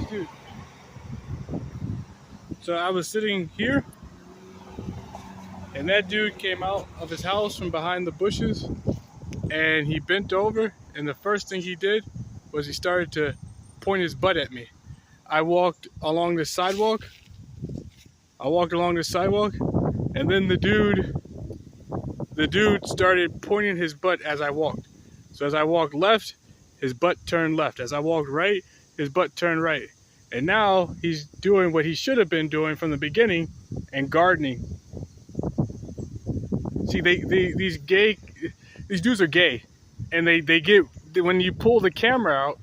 dude. So I was sitting here, and that dude came out of his house from behind the bushes, and he bent over, and the first thing he did was he started to point his butt at me. I walked along the sidewalk, and then the dude started pointing his butt as I walked. So as I walked left, his butt turned left. As I walked right, his butt turned right. And now he's doing what he should have been doing from the beginning and gardening. See, these dudes are gay, and they get, when you pull the camera out,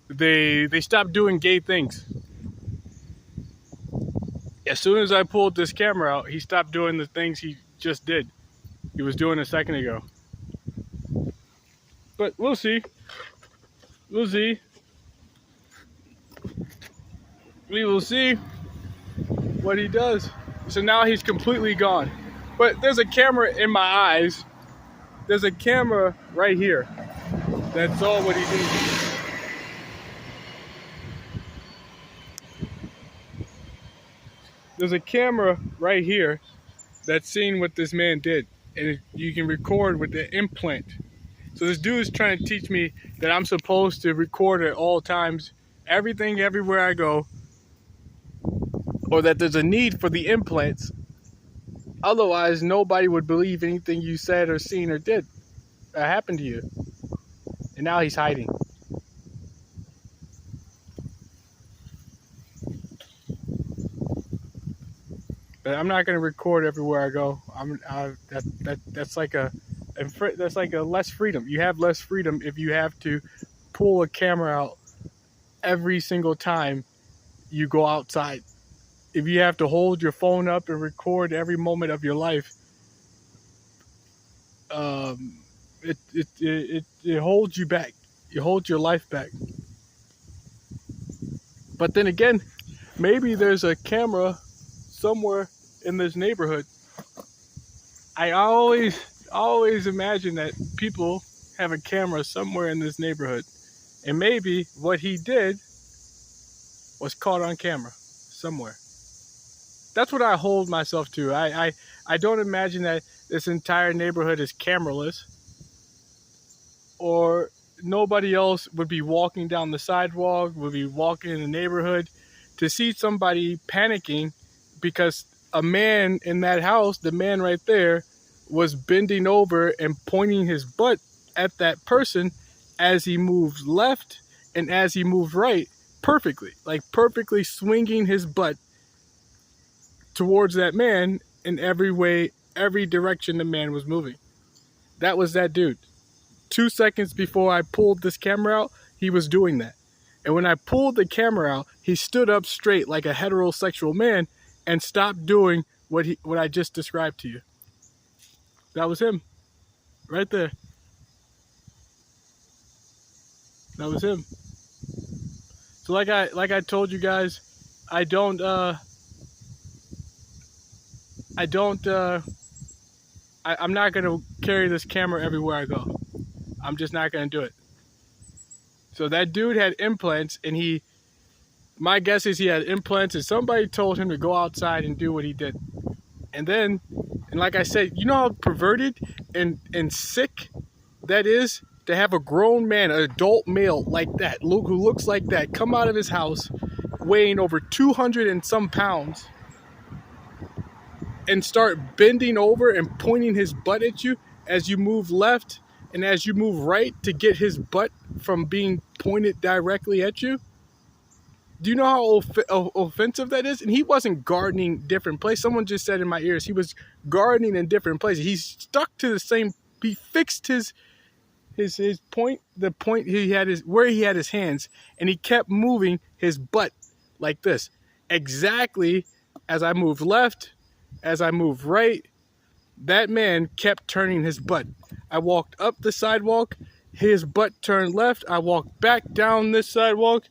they stop doing gay things. As soon as I pulled this camera out, he stopped doing the things he just did. He was doing a second ago. But we'll see. We'll see. We will see what he does. So now he's completely gone. But there's a camera in my eyes. There's a camera right here. That's all what he did. There's a camera right here that's seeing what this man did. And you can record with the implant. So this dude is trying to teach me that I'm supposed to record at all times, everything, everywhere I go, or that there's a need for the implants. Otherwise, nobody would believe anything you said or seen or did that happened to you. And now he's hiding. But I'm not going to record everywhere I go. That's like a less freedom. You have less freedom if you have to pull a camera out every single time you go outside. If you have to hold your phone up and record every moment of your life, it holds you back. It holds your life back. But then again, maybe there's a camera somewhere in this neighborhood. I always imagine that people have a camera somewhere in this neighborhood, and maybe what he did was caught on camera somewhere. That's what I hold myself to. I don't imagine that this entire neighborhood is cameraless, or nobody else would be walking down the sidewalk, would be walking in the neighborhood to see somebody panicking because a man in that house, the man right there, was bending over and pointing his butt at that person as he moved left and as he moved right perfectly, like perfectly swinging his butt towards that man in every way, every direction the man was moving. That was that dude. 2 seconds before I pulled this camera out, he was doing that. And when I pulled the camera out, he stood up straight like a heterosexual man and stopped doing what I just described to you. That was him. Right there. That was him. So like I told you guys, I'm not going to carry this camera everywhere I go. I'm just not going to do it. So that dude had implants, and my guess is he had implants, and somebody told him to go outside and do what he did. And like I said, you know how perverted and sick that is to have a grown man, an adult male like that, who looks like that, come out of his house weighing over 200 and some pounds and start bending over and pointing his butt at you as you move left and as you move right to get his butt from being pointed directly at you. Do you know how offensive that is? And he wasn't gardening different places. Someone just said in my ears, he was gardening in different places. He stuck to the same, he fixed his point, the point where he had his hands, and he kept moving his butt like this. Exactly as I moved left, as I moved right, that man kept turning his butt. I walked up the sidewalk, his butt turned left. I walked back down this sidewalk,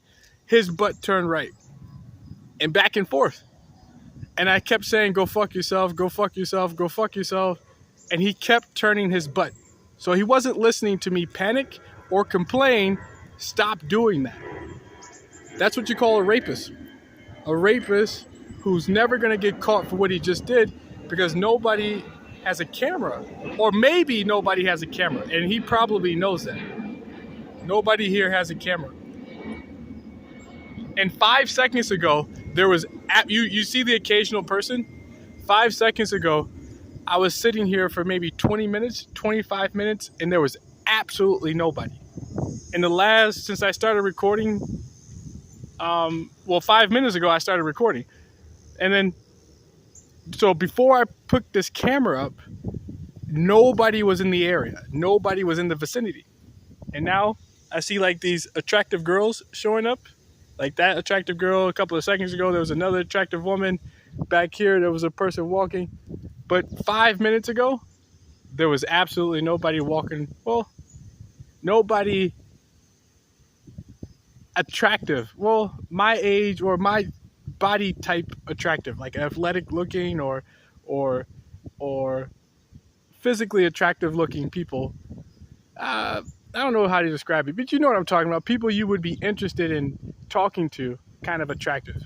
his butt turned right. And back and forth. And I kept saying, go fuck yourself, go fuck yourself, go fuck yourself. And he kept turning his butt. So he wasn't listening to me panic or complain. Stop doing that. That's what you call a rapist. A rapist who's never going to get caught for what he just did because nobody has a camera. Or maybe nobody has a camera, and he probably knows that. Nobody here has a camera. And 5 seconds ago, there was, you see the occasional person? 5 seconds ago, I was sitting here for maybe 20 minutes, 25 minutes, and there was absolutely nobody. Since I started recording, 5 minutes ago, I started recording. And then, so before I put this camera up, nobody was in the area. Nobody was in the vicinity. And now I see like these attractive girls showing up. Like that attractive girl a couple of seconds ago, there was another attractive woman. Back here, there was a person walking. But 5 minutes ago, there was absolutely nobody walking. Well, nobody attractive. Well, my age or my body type attractive, like athletic looking or physically attractive looking people. I don't know how to describe it, but you know what I'm talking about. People you would be interested in talking to, kind of attractive.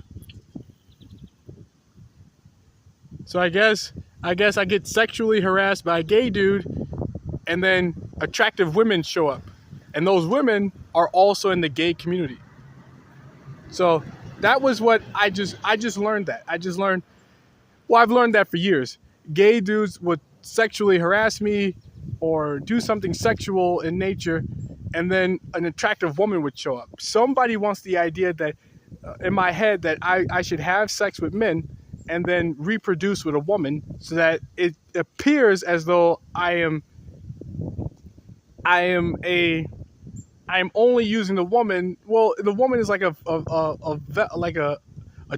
So I guess I get sexually harassed by a gay dude, and then attractive women show up. And those women are also in the gay community. So that was what I just learned that. I've learned that for years. Gay dudes would sexually harass me or do something sexual in nature, and then an attractive woman would show up. Somebody wants the idea that, in my head, that I should have sex with men and then reproduce with a woman so that it appears as though I am only using the woman. Well, the woman is like a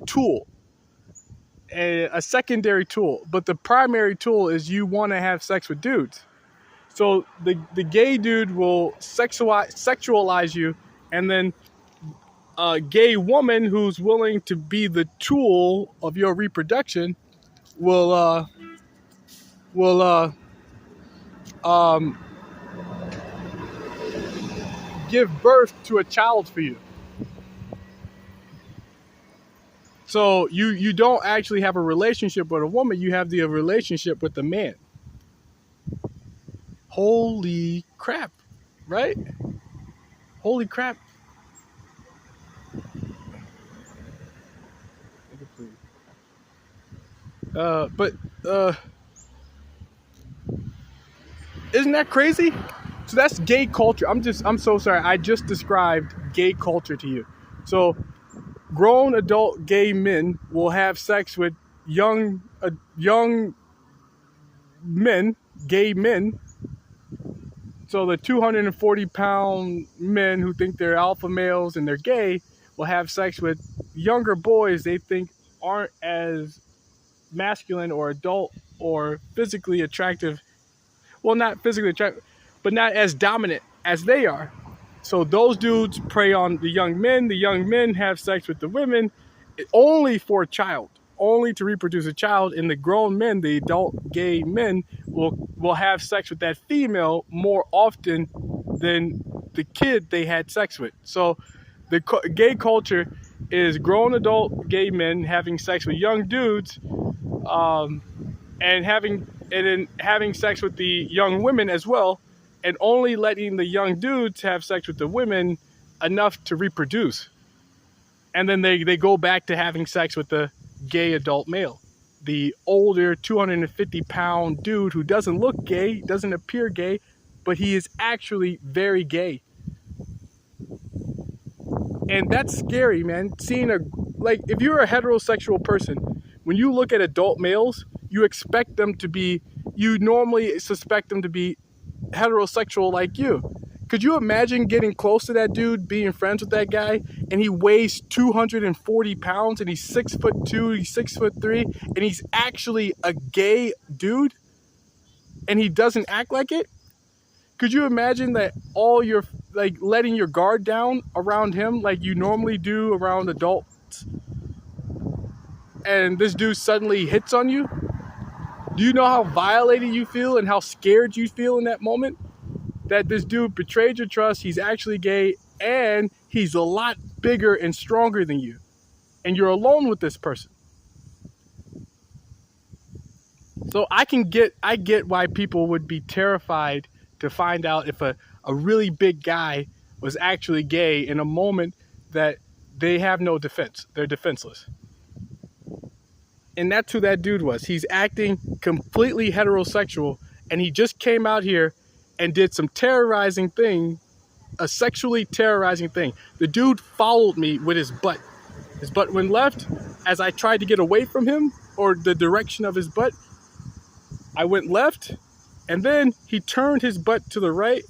tool, a secondary tool, but the primary tool is you want to have sex with dudes. So the gay dude will sexualize you, and then a gay woman who's willing to be the tool of your reproduction will give birth to a child for you. So you don't actually have a relationship with a woman, you have the relationship with the man. Holy crap, right? Holy crap. Isn't that crazy? So that's gay culture. I'm so sorry. I just described gay culture to you. So grown adult gay men will have sex with young men, gay men. So the 240-pound men who think they're alpha males and they're gay will have sex with younger boys they think aren't as masculine or adult or physically attractive. Well, not physically attractive, but not as dominant as they are. So those dudes prey on the young men. The young men have sex with the women only for a child, only to reproduce a child. And the grown men, the adult gay men, will have sex with that female more often than the kid they had sex with. So the gay culture is grown adult gay men having sex with young dudes, and having sex with the young women as well, and only letting the young dudes have sex with the women enough to reproduce. And then they go back to having sex with the gay adult male, the older 250-pound dude who doesn't look gay, doesn't appear gay, but he is actually very gay. And that's scary, man. If you're a heterosexual person, when you look at adult males, you normally suspect them to be heterosexual like you. Could you imagine getting close to that dude, being friends with that guy, and he weighs 240 pounds, and he's 6'2", he's 6'3", and he's actually a gay dude, and he doesn't act like it? Could you imagine that all your, letting your guard down around him like you normally do around adults, and this dude suddenly hits on you? Do you know how violated you feel and how scared you feel in that moment? That this dude betrayed your trust, he's actually gay, and he's a lot bigger and stronger than you, and you're alone with this person. So I get why people would be terrified to find out if a really big guy was actually gay in a moment that they have no defense. They're defenseless. And that's who that dude was. He's acting completely heterosexual, and he just came out here and did some terrorizing thing, a sexually terrorizing thing. The dude followed me with his butt. His butt went left. As I tried to get away from him, or the direction of his butt, I went left, and then he turned his butt to the right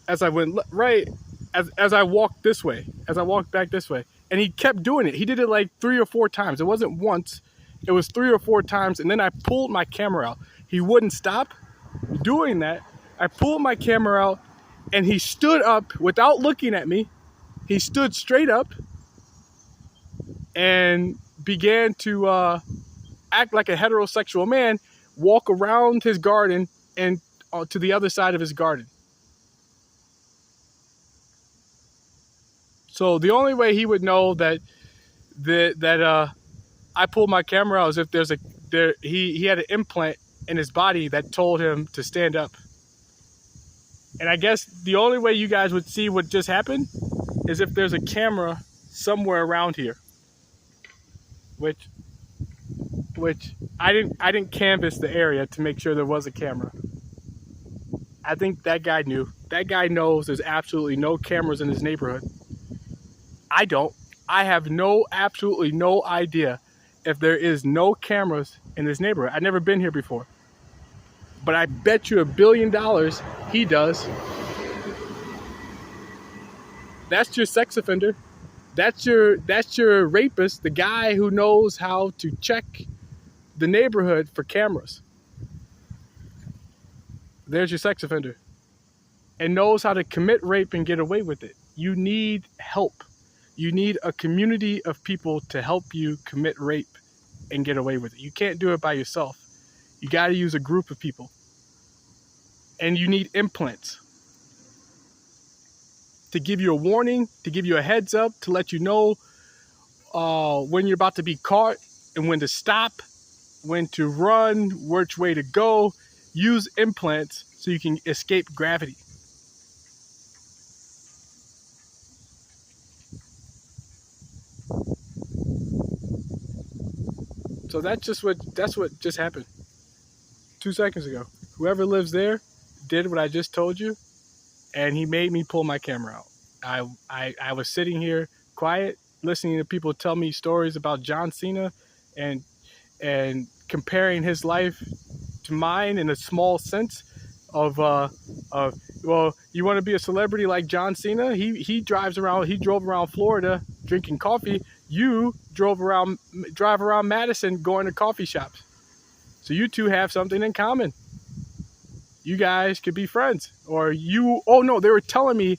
as I went right, as I walked this way, as I walked back this way. And he kept doing it. He did it like 3 or 4 times. It wasn't once. It was 3 or 4 times, and then I pulled my camera out. He wouldn't stop doing that. I pulled my camera out, and he stood up without looking at me. He stood straight up and began to act like a heterosexual man, walk around his garden and to the other side of his garden. So the only way he would know that I pulled my camera out is if he had an implant in his body that told him to stand up. And I guess the only way you guys would see what just happened is if there's a camera somewhere around here, which I didn't canvass the area to make sure there was a camera. I think that guy knew. That guy knows there's absolutely no cameras in his neighborhood. I don't. I have absolutely no idea if there is no cameras in this neighborhood. I've never been here before. But I bet you $1 billion he does. That's your sex offender. That's your rapist, the guy who knows how to check the neighborhood for cameras. There's your sex offender. And knows how to commit rape and get away with it. You need help. You need a community of people to help you commit rape and get away with it. You can't do it by yourself. You got to use a group of people. And you need implants to give you a warning, to give you a heads up, to let you know when you're about to be caught and when to stop, when to run, which way to go. Use implants so you can escape gravity. So that's what just happened 2 seconds ago. Whoever lives there did what I just told you, and he made me pull my camera out. I was sitting here quiet, listening to people tell me stories about John Cena and comparing his life to mine in a small sense of well, you want to be a celebrity like John Cena? He drove around Florida drinking coffee. You drive around Madison going to coffee shops. So you two have something in common. You guys could be friends. Oh no, they were telling me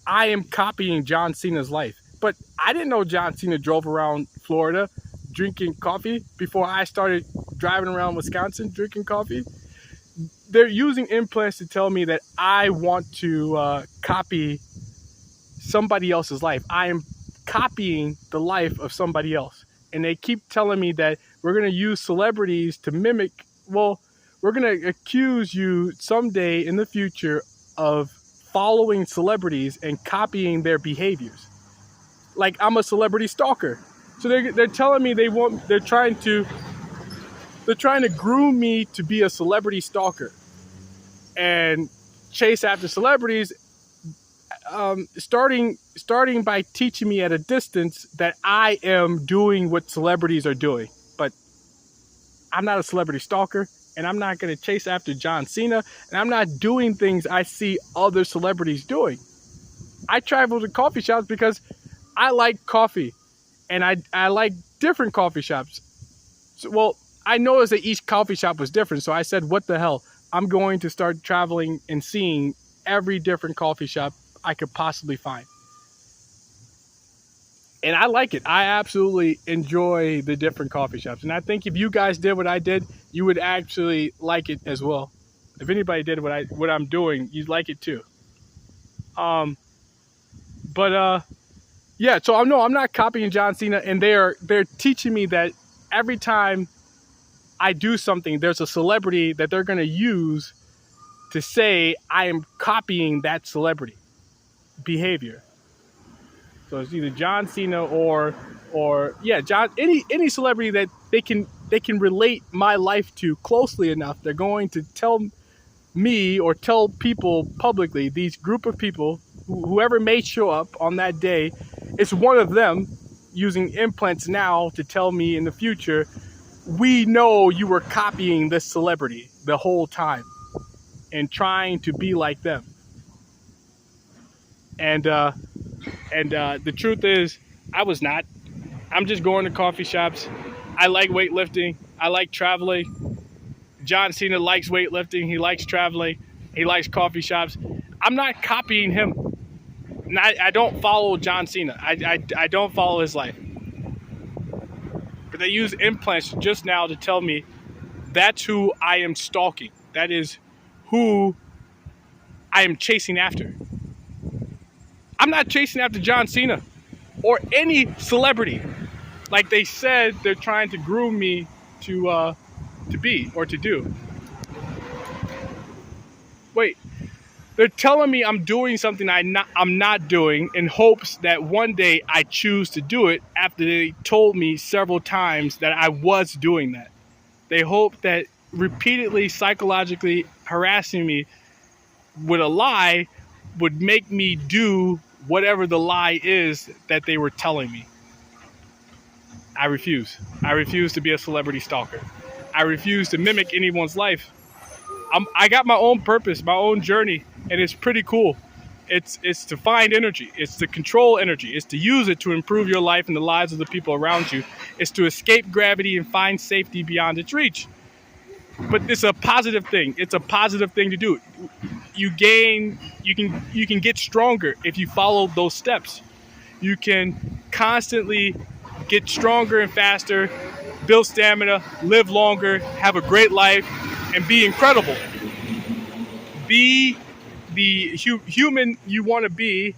I am copying John Cena's life. But I didn't know John Cena drove around Florida drinking coffee before I started driving around Wisconsin drinking coffee. They're using implants to tell me that I want to copy somebody else's life. I am copying the life of somebody else. And they keep telling me that we're going to use celebrities to mimic. Well, we're going to accuse you someday in the future of following celebrities and copying their behaviors. Like I'm a celebrity stalker. So they're telling me they're trying to groom me to be a celebrity stalker and chase after celebrities, starting by teaching me at a distance that I am doing what celebrities are doing. But I'm not a celebrity stalker, and I'm not going to chase after John Cena, and I'm not doing things I see other celebrities doing. I travel to coffee shops because I like coffee, and I like different coffee shops. So, well, I noticed that each coffee shop was different, so I said, what the hell? I'm going to start traveling and seeing every different coffee shop I could possibly find. And I like it. I absolutely enjoy the different coffee shops. And I think if you guys did what I did, you would actually like it as well. If anybody did what I'm doing, you'd like it too. But Yeah, so I know I'm not copying John Cena, and they're teaching me that every time I do something, there's a celebrity that they're going to use to say I am copying that celebrity behavior. So it's either John Cena or yeah, John any celebrity that they can relate my life to closely enough. They're going to tell me or tell people publicly, these group of people, whoever may show up on that day, it's one of them using implants now to tell me in the future, we know you were copying this celebrity the whole time and trying to be like them. And the truth is, I was not. I'm just going to coffee shops. I like weightlifting. I like traveling. John Cena likes weightlifting. He likes traveling. He likes coffee shops. I'm not copying him. I don't follow John Cena. I don't follow his life. But they use implants just now to tell me that's who I am stalking. That is who I am chasing after. I'm not chasing after John Cena or any celebrity. Like they said, they're trying to groom me to be or to do. Wait, they're telling me I'm doing something I'm not doing in hopes that one day I choose to do it after they told me several times that I was doing that. They hope that repeatedly psychologically harassing me with a lie would make me do whatever the lie is that they were telling me. I refuse. I refuse to be a celebrity stalker. I refuse to mimic anyone's life. I got my own purpose, my own journey, and it's pretty cool. It's to find energy. It's to control energy. It's to use it to improve your life and the lives of the people around you. It's to escape gravity and find safety beyond its reach. But it's a positive thing. It's a positive thing to do. You can get stronger if you follow those steps. You can constantly get stronger and faster, build stamina, live longer, have a great life, and be incredible. Be the human you want to be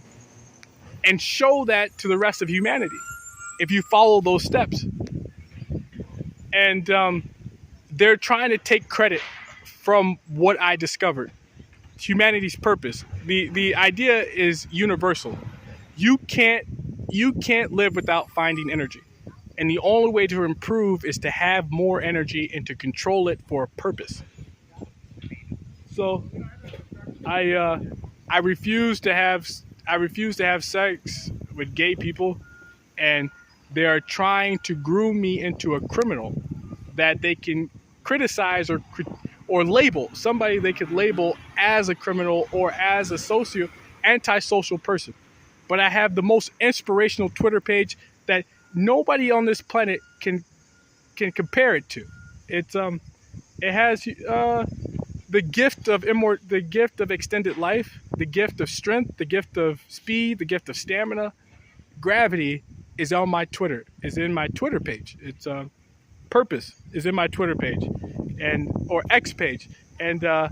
and show that to the rest of humanity if you follow those steps. And they're trying to take credit from what I discovered. Humanity's purpose. The idea is universal. You can't live without finding energy. And the only way to improve is to have more energy and to control it for a purpose. So I refuse to have sex with gay people, and they are trying to groom me into a criminal that they can criticize or label somebody they could label as a criminal or as a antisocial person. But I have the most inspirational Twitter page that nobody on this planet can compare it to. It has the gift of extended life, the gift of strength, the gift of speed, the gift of stamina. Gravity is on my Twitter. Is in my Twitter page. It's purpose is in my Twitter page or X page, and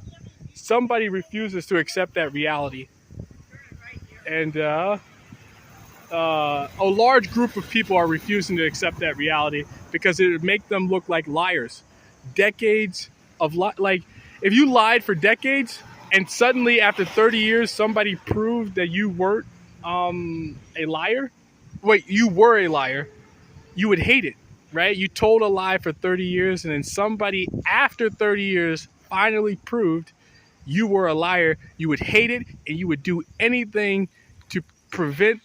somebody refuses to accept that reality. And a large group of people are refusing to accept that reality because it would make them look like liars. Decades of like, if you lied for decades and suddenly after 30 years somebody proved that you weren't a liar, you were a liar, you would hate it, right? You told a lie for 30 years and then somebody after 30 years finally proved you were a liar. You would hate it and you would do anything to prevent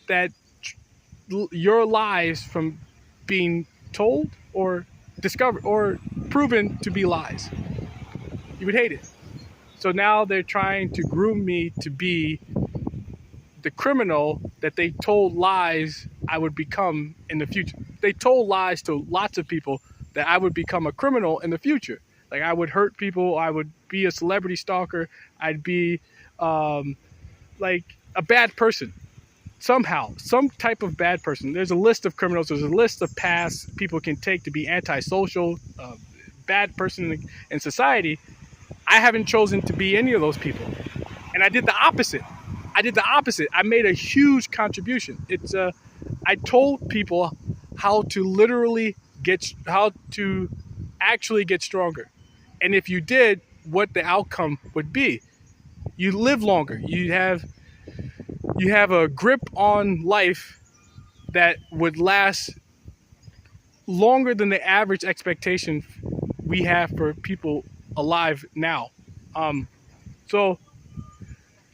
your lies from being told or discovered or proven to be lies. You would hate it. So now they're trying to groom me to be the criminal that they told lies I would become in the future. They told lies to lots of people that I would become a criminal in the future. Like I would hurt people, I would be a celebrity stalker, I'd be like a bad person. Somehow, some type of bad person. There's a list of criminals, there's a list of paths people can take to be antisocial, bad person in society. I haven't chosen to be any of those people. And I did the opposite. I did the opposite. I made a huge contribution. I told people how to actually get stronger. And if you did, what the outcome would be. You live longer. You have a grip on life that would last longer than the average expectation we have for people alive now. Um, so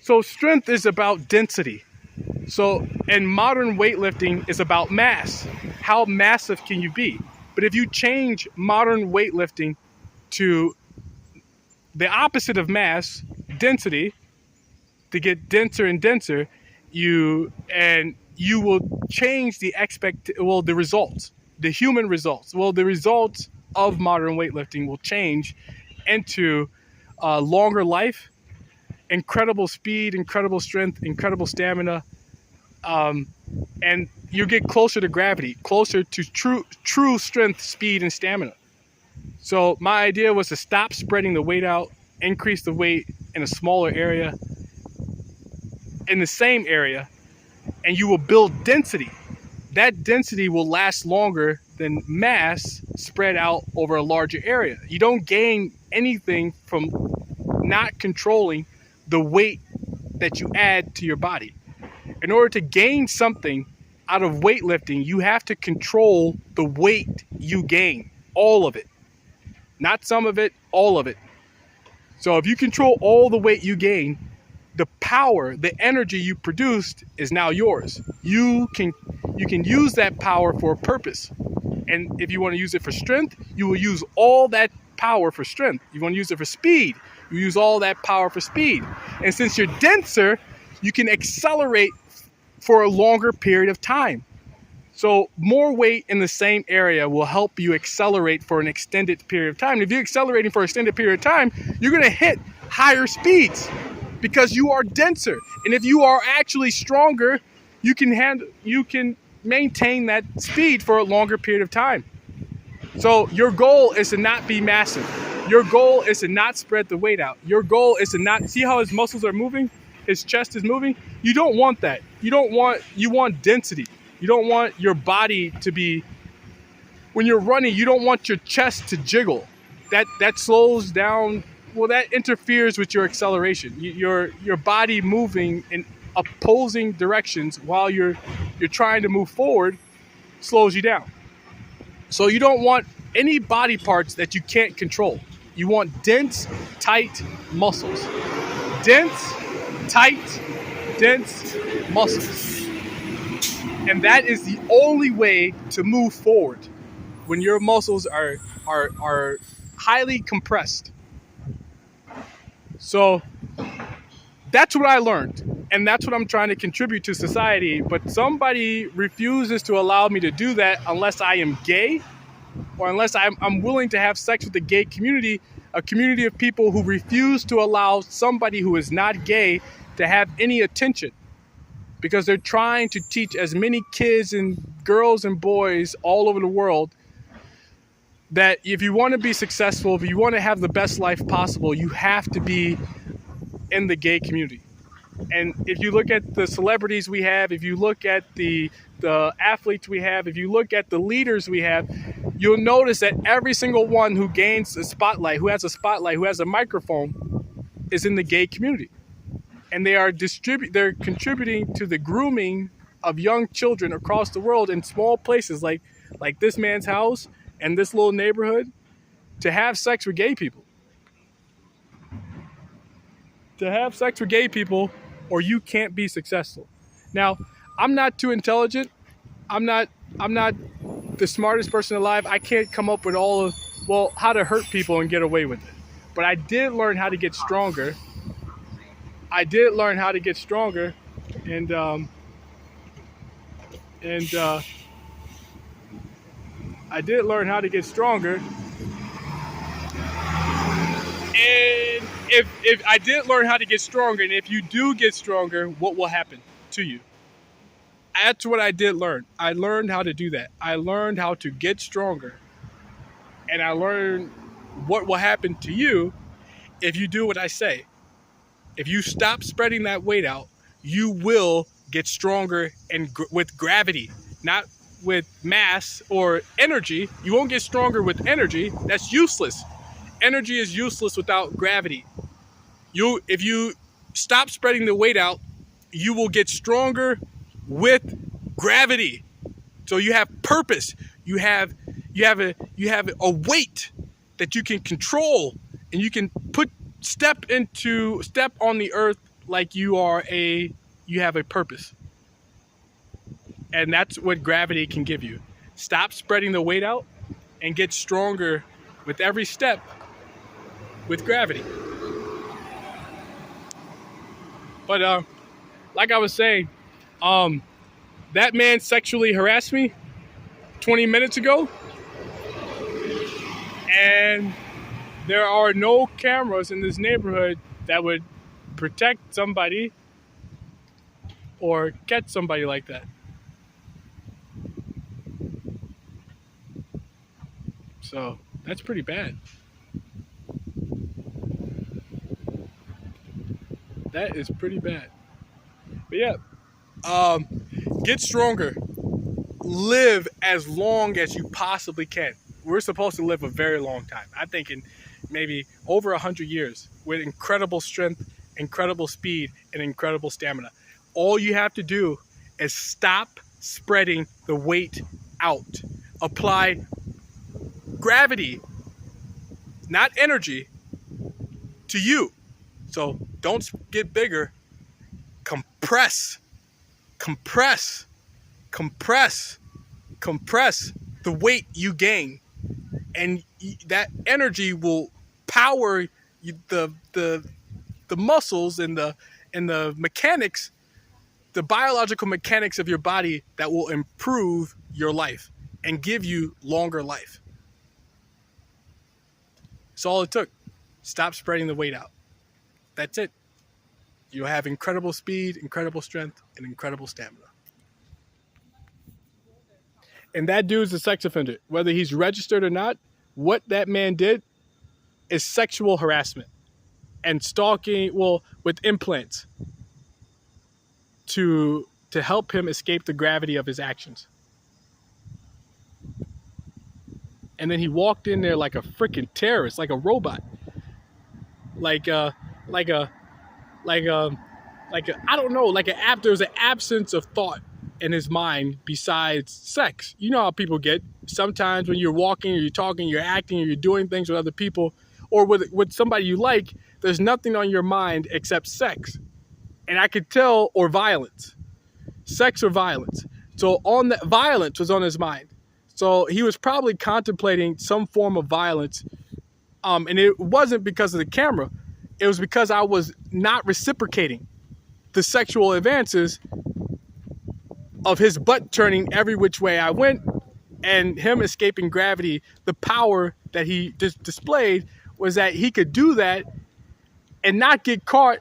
so strength is about density. And modern weightlifting is about mass. How massive can you be? But if you change modern weightlifting to the opposite of mass, density, to get denser and denser, you will change the results, the human results. Well, the results of modern weightlifting will change into longer life, incredible speed, incredible strength, incredible stamina, and you get closer to gravity, closer to true strength, speed, and stamina. So my idea was to stop spreading the weight out, increase the weight in a smaller area, in the same area, and you will build density. That density will last longer than mass spread out over a larger area. You don't gain anything from not controlling the weight that you add to your body. In order to gain something out of weightlifting, you have to control the weight you gain, all of it. Not some of it, all of it. So if you control all the weight you gain, the power, the energy you produced is now yours. You can use that power for a purpose. And if you want to use it for strength, you will use all that power for strength. You want to use it for speed, you use all that power for speed. And since you're denser, you can accelerate for a longer period of time. So more weight in the same area will help you accelerate for an extended period of time. If you're accelerating for an extended period of time, you're going to hit higher speeds because you are denser. And if you are actually stronger, you can maintain that speed for a longer period of time. So your goal is to not be massive. Your goal is to not spread the weight out. Your goal is to not see how his muscles are moving, his chest is moving. You don't want that. You want density. You don't want your body to be, when you're running, you don't want your chest to jiggle. That slows down, well, that interferes with your acceleration. Your body moving in opposing directions while you're trying to move forward slows you down. So you don't want any body parts that you can't control. You want dense, tight muscles. Dense, tight, dense muscles. And that is the only way to move forward when your muscles are highly compressed. So that's what I learned, and that's what I'm trying to contribute to society. But somebody refuses to allow me to do that unless I am gay, or unless I'm willing to have sex with the gay community, a community of people who refuse to allow somebody who is not gay to have any attention. Because they're trying to teach as many kids and girls and boys all over the world that if you want to be successful, if you want to have the best life possible, you have to be in the gay community. And if you look at the celebrities we have, if you look at the athletes we have, if you look at the leaders we have, you'll notice that every single one who gains a spotlight, who has a microphone, is in the gay community. And they're contributing to the grooming of young children across the world in small places like this man's house and this little neighborhood, to have sex with gay people. To have sex with gay people, or you can't be successful. Now, I'm not too intelligent. I'm not the smartest person alive. I can't come up with how to hurt people and get away with it. But I did learn how to get stronger. And I did learn how to get stronger. And if I did learn how to get stronger, and if you do get stronger, what will happen to you? That's what I did learn. I learned how to do that. I learned how to get stronger. And I learned what will happen to you if you do what I say. If you stop spreading that weight out, you will get stronger and with gravity, not with mass or energy. You won't get stronger with energy. That's useless. Energy is useless without gravity. If you stop spreading the weight out, you will get stronger with gravity. So you have purpose. You have a weight that you can control, and you can step on the earth like you have a purpose. And that's what gravity can give you. Stop spreading the weight out and get stronger with every step with gravity. But like I was saying, that man sexually harassed me 20 minutes ago, and there are no cameras in this neighborhood that would protect somebody or catch somebody like that. So that's pretty bad. That is pretty bad. But yeah, get stronger. Live as long as you possibly can. We're supposed to live a very long time. I'm thinking maybe over 100 years with incredible strength, incredible speed, and incredible stamina. All you have to do is stop spreading the weight out. Apply gravity, not energy, to you. So don't get bigger. Compress, compress, compress, compress the weight you gain, and that energy will power the muscles and the mechanics, the biological mechanics of your body that will improve your life and give you longer life. That's all it took. Stop spreading the weight out. That's it. You'll have incredible speed, incredible strength, and incredible stamina. And that dude's a sex offender. Whether he's registered or not, what that man did is sexual harassment and stalking, with implants to help him escape the gravity of his actions. And then he walked in there like a freaking terrorist, like a robot. There's an absence of thought in his mind besides sex. You know how people get sometimes when you're walking or you're talking, you're acting, or you're doing things with other people or with somebody you like, there's nothing on your mind except sex. And I could tell, or violence. Sex or violence. So violence was on his mind. So he was probably contemplating some form of violence. And it wasn't because of the camera. It was because I was not reciprocating the sexual advances of his butt turning every which way I went and him escaping gravity. The power that he displayed was that he could do that and not get caught.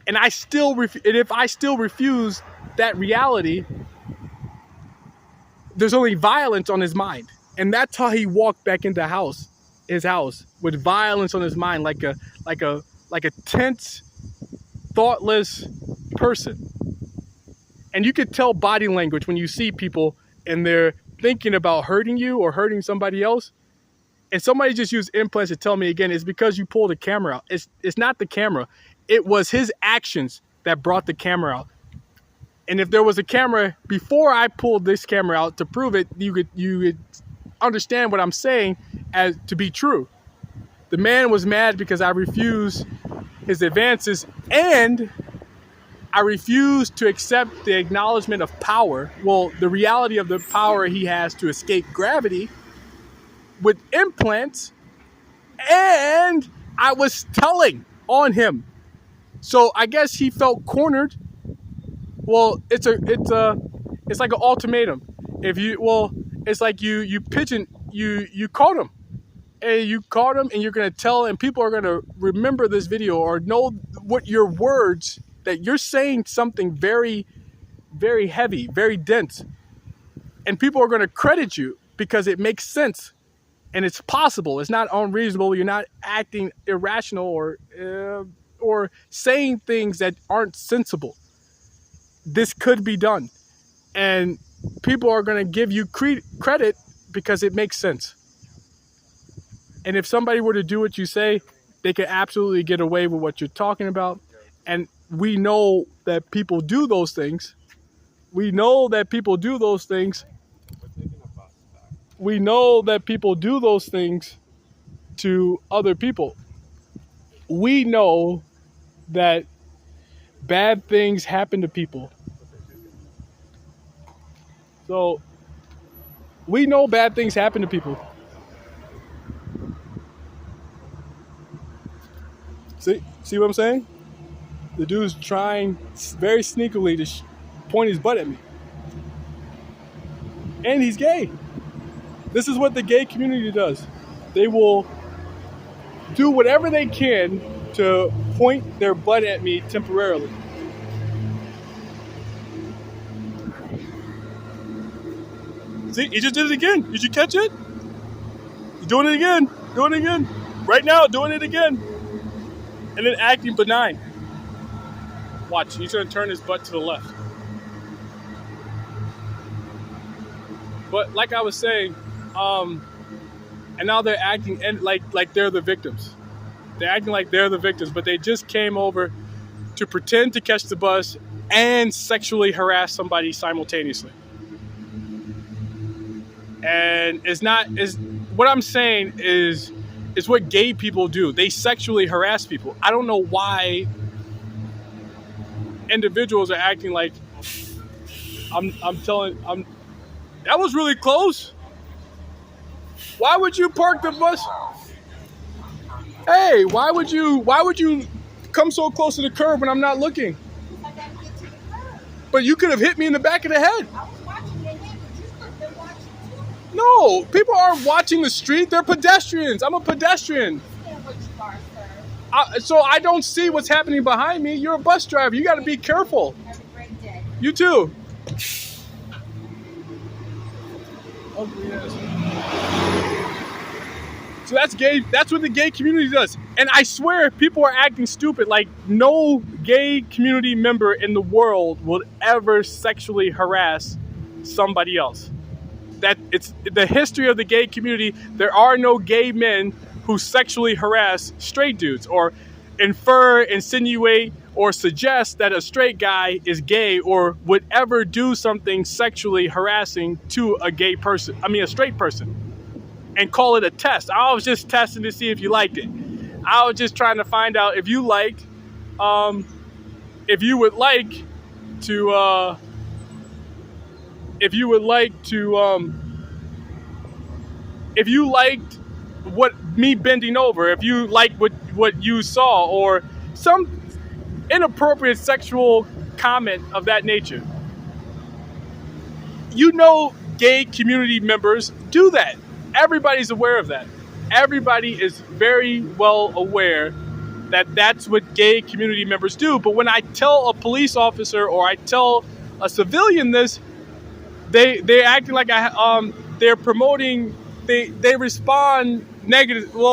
And if I still refuse that reality, there's only violence on his mind. And that's how he walked back into his house with violence on his mind, like a tense, thoughtless person. And you could tell body language when you see people and they're thinking about hurting you or hurting somebody else. And somebody just used implants to tell me again, it's because you pulled the camera out. It's not the camera. It was his actions that brought the camera out. And if there was a camera before I pulled this camera out to prove it, you could understand what I'm saying as to be true. The man was mad because I refused his advances and I refused to accept the acknowledgement of power. Well, the reality of the power he has to escape gravity with implants, and I was telling on him. So I guess he felt cornered. Well, it's like an ultimatum. It's like you caught him. And you caught him and you're going to tell, and people are going to remember this video or know what your words, that you're saying something very, very heavy, very dense. And people are going to credit you because it makes sense and it's possible. It's not unreasonable. You're not acting irrational or saying things that aren't sensible. this could be done. And people are going to give you credit because it makes sense. And if somebody were to do what you say, they could absolutely get away with what you're talking about. And we know that people do those things. We know that people do those things. We know that people do those things to other people. We know that bad things happen to people. So we know bad things happen to people. See what I'm saying? The dude's trying very sneakily to point his butt at me. And he's gay. This is what the gay community does. They will do whatever they can to point their butt at me temporarily. See, he just did it again. Did you catch it? He's doing it again. Doing it again. Right now, doing it again. And then acting benign. Watch, he's going to turn his butt to the left. But like I was saying, and now they're acting like they're the victims. They're acting like they're the victims, but they just came over to pretend to catch the bus and sexually harass somebody simultaneously. And what I'm saying is what gay people do. They sexually harass people. I don't know why individuals are acting like that was really close. Why would you park the bus? Hey, why would you come so close to the curb when I'm not looking? But you could have hit me in the back of the head. I was watching your head, but you could have been watching too. No, people aren't watching the street. They're pedestrians. I'm a pedestrian. What you are, sir. So I don't see what's happening behind me. You're a bus driver. You got to be careful. Have a great day. You too. Ugly ass. So that's gay. That's what the gay community does. And I swear, people are acting stupid. Like, no gay community member in the world will ever sexually harass somebody else. That it's the history of the gay community. There are no gay men who sexually harass straight dudes or insinuate, or suggest that a straight guy is gay or would ever do something sexually harassing to a straight person. And call it a test. I was just testing to see if you liked it. I was just trying to find out if you liked, if you would like to, if you liked me bending over, if you liked what you saw, or some inappropriate sexual comment of that nature. You know, gay community members do that. Everybody's aware of that. Everybody is very well aware that that's what gay community members do. But when I tell a police officer or I tell a civilian this, they're acting like they're promoting. They respond negative. Well,